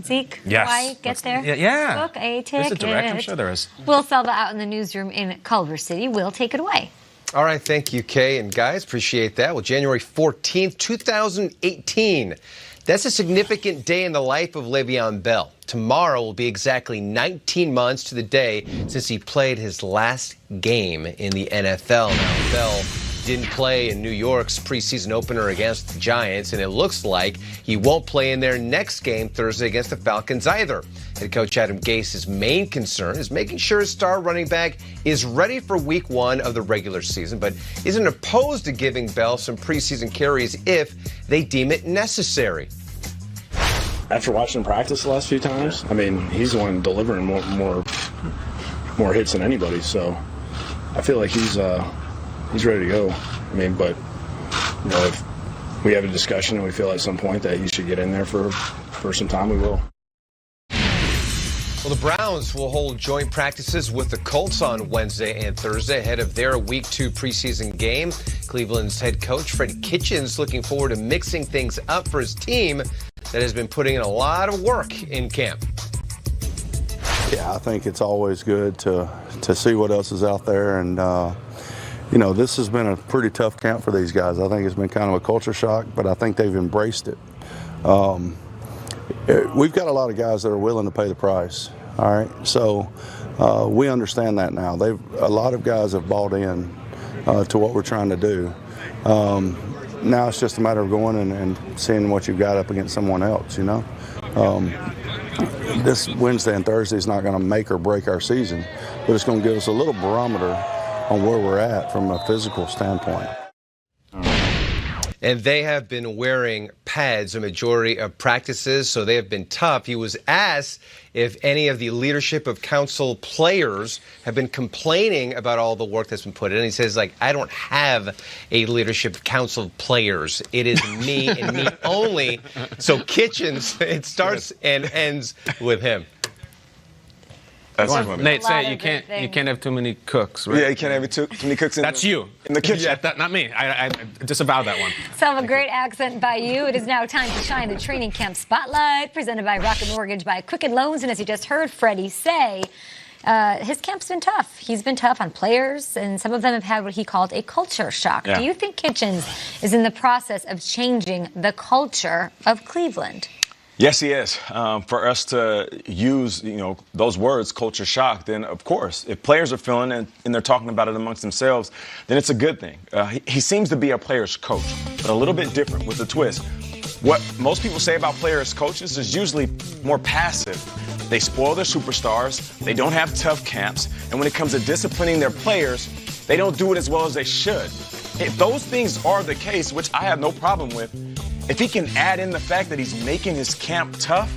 Zeke, yes. why get there? Yeah. Book a ticket. There's a direct, I'm sure there is. We'll sell that out in the newsroom in Culver City. We'll take it away. All right, thank you, Kay and guys. Appreciate that. Well, January 14th, 2018. That's a significant day in the life of Le'Veon Bell. Tomorrow will be exactly 19 months to the day since he played his last game in the NFL. Now, Bell didn't play in New York's preseason opener against the Giants, and it looks like he won't play in their next game Thursday against the Falcons either. Head coach Adam Gase's main concern is making sure his star running back is ready for week 1 of the regular season, but isn't opposed to giving Bell some preseason carries if they deem it necessary. After watching him practice the last few times, I mean, he's the one delivering more hits than anybody, so I feel like he's ready to go. I mean, but you know, if we have a discussion and we feel at some point that he should get in there for some time, we will. Well, the Browns will hold joint practices with the Colts on Wednesday and Thursday ahead of their Week 2 preseason game. Cleveland's head coach, Freddie Kitchens, looking forward to mixing things up for his team that has been putting in a lot of work in camp. Yeah, I think it's always good to see what else is out there. And, you know, this has been a pretty tough camp for these guys. I think it's been kind of a culture shock, but I think they've embraced it. We've got a lot of guys that are willing to pay the price. All right, so we understand that now. A lot of guys have bought in to what we're trying to do. Now it's just a matter of going and seeing what you've got up against someone else, you know. This Wednesday and Thursday is not going to make or break our season, but it's going to give us a little barometer on where we're at from a physical standpoint. And they have been wearing pads a majority of practices, so they have been tough. He was asked if any of the leadership of council players have been complaining about all the work that's been put in. He says, like, I don't have a leadership council players. It is me and me only. So Kitchens, it starts and ends with him. Nate, say it. You can't have too many cooks, right? Yeah, you can't have too many cooks in That's you. In the kitchen. Yeah, not me. I disavow that one. Some a great accent by you. It is now time to shine the training camp spotlight, presented by Rocket Mortgage by Quicken Loans. And as you just heard Freddie say, his camp's been tough. He's been tough on players, and some of them have had what he called a culture shock. Yeah. Do you think Kitchens is in the process of changing the culture of Cleveland? Yes, he is. For us to use, those words, culture shock, then of course, if players are feeling it and they're talking about it amongst themselves, then it's a good thing. He seems to be a player's coach, but a little bit different with a twist. What most people say about players' coaches is usually more passive. They spoil their superstars, they don't have tough camps, and when it comes to disciplining their players, they don't do it as well as they should. If those things are the case, which I have no problem with, if he can add in the fact that he's making his camp tough,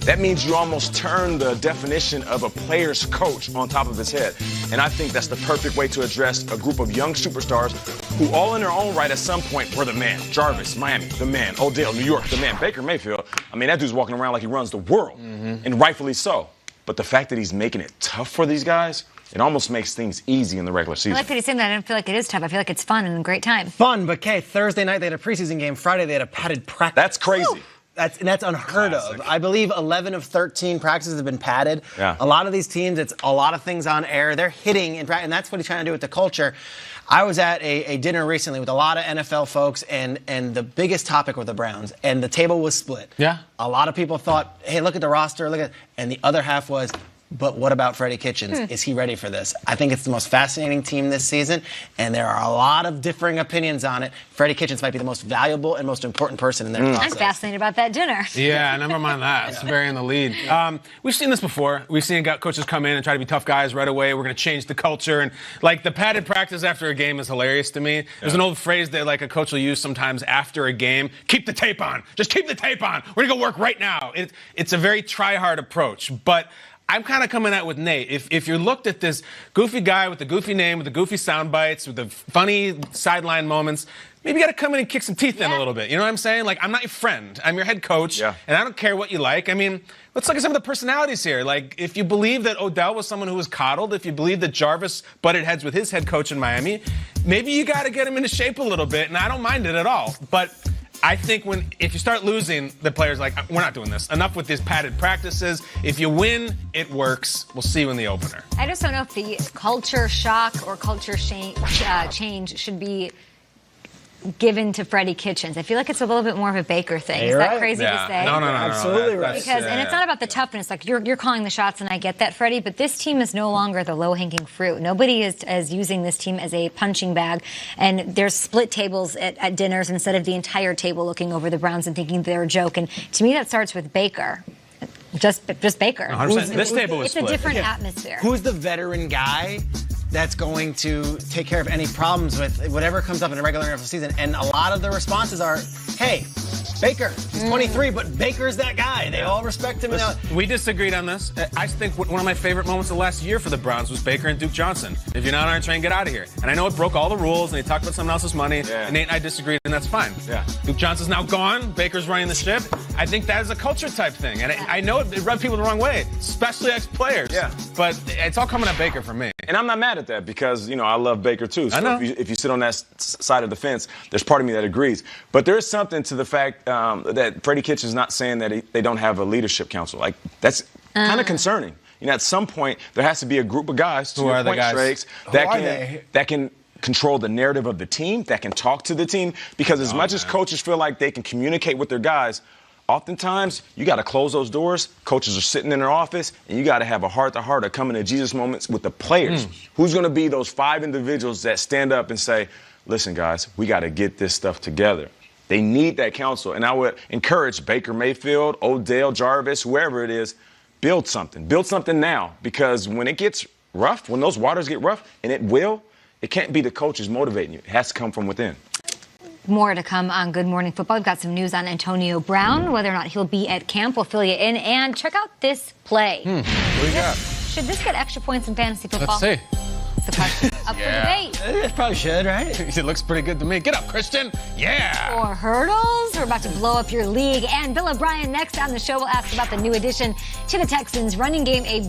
that means you almost turn the definition of a player's coach on top of his head. And I think that's the perfect way to address a group of young superstars who all in their own right at some point were the man. Jarvis, Miami, the man. Odell, New York, the man. Baker Mayfield, I mean, that dude's walking around like he runs the world, and rightfully so. But the fact that he's making it tough for these guys, it almost makes things easy in the regular season. I like that he's saying that. I don't feel like it is tough. I feel like it's fun and a great time. Fun, but Kay, Thursday night they had a preseason game. Friday they had a padded practice. That's crazy. Woo! That's unheard of. I believe 11 of 13 practices have been padded. Yeah. A lot of these teams, it's a lot of things on air. They're hitting in practice, and that's what he's trying to do with the culture. I was at a dinner recently with a lot of NFL folks, and the biggest topic were the Browns, and the table was split. Yeah. A lot of people thought, hey, look at the roster, and the other half was, but what about Freddie Kitchens? Is he ready for this? I think it's the most fascinating team this season, and there are a lot of differing opinions on it. Freddie Kitchens might be the most valuable and most important person in their process. I'm fascinated about that dinner. Yeah, never mind that. It's very in the lead. We've seen this before. We've seen coaches come in and try to be tough guys right away. We're going to change the culture. And, the padded practice after a game is hilarious to me. There's an old phrase that, a coach will use sometimes after a game. Keep the tape on. Just keep the tape on. We're going to go work right now. It's a very try-hard approach. But I'm kind of coming at with Nate. If you looked at this goofy guy with the goofy name, with the goofy sound bites, with the funny sideline moments, maybe you got to come in and kick some teeth in a little bit. You know what I'm saying? I'm not your friend. I'm your head coach, and I don't care what you like. I mean, let's look at some of the personalities here. If you believe that Odell was someone who was coddled, if you believe that Jarvis butted heads with his head coach in Miami, maybe you got to get him into shape a little bit, and I don't mind it at all. But I think if you start losing, the players are like, we're not doing this. Enough with these padded practices. If you win, it works. We'll see you in the opener. I just don't know if the culture shock or culture change should be given to Freddie Kitchens. I feel like it's a little bit more of a Baker thing. Is that crazy to say? No. Absolutely right. Because and it's not about the toughness. Like you're calling the shots, and I get that, Freddie. But this team is no longer the low-hanging fruit. Nobody is using this team as a punching bag. And there's split tables at dinners instead of the entire table looking over the Browns and thinking they're a joke. And to me, that starts with Baker. Just Baker. 100%. This table was split. It's a different atmosphere. Who's the veteran guy that's going to take care of any problems with whatever comes up in a regular NFL season? And a lot of the responses are, hey, Baker, he's 23, but Baker's that guy. They all respect him. We disagreed on this. I think one of my favorite moments of last year for the Browns was Baker and Duke Johnson. If you're not on a train, get out of here. And I know it broke all the rules, and they talked about someone else's money, and Nate and I disagreed, and that's fine. Yeah. Duke Johnson's now gone. Baker's running the ship. I think that is a culture type thing. And I know it rubbed people the wrong way, especially ex-players. Yeah. But it's all coming at Baker for me. And I'm not mad at that because, I love Baker too. So I know. if you sit on that side of the fence, there's part of me that agrees. But there is something to the fact that Freddie Kitchens is not saying that they don't have a leadership council. Like, that's kind of concerning. At some point, there has to be a group of guys, to your point, Strakes, that can control the narrative of the team, that can talk to the team. Because as much as coaches feel like they can communicate with their guys, oftentimes, you got to close those doors. Coaches are sitting in their office, and you got to have a heart-to-heart or coming to Jesus moments with the players. Who's going to be those 5 individuals that stand up and say, listen, guys, we got to get this stuff together. They need that counsel. And I would encourage Baker Mayfield, Odell, Jarvis, whoever it is, build something. Build something now. Because when it gets rough, when those waters get rough, and it can't be the coaches motivating you. It has to come from within. More to come on Good Morning Football. We've got some news on Antonio Brown, whether or not he'll be at camp. We'll fill you in. And check out this play. What do you got? Should this get extra points in fantasy football? Let's see. That's the question. Up for debate. It probably should, right? It looks pretty good to me. Get up, Christian. Yeah. Or hurdles. We're about to blow up your league. And Bill O'Brien next on the show will ask about the new addition to the Texans running game, a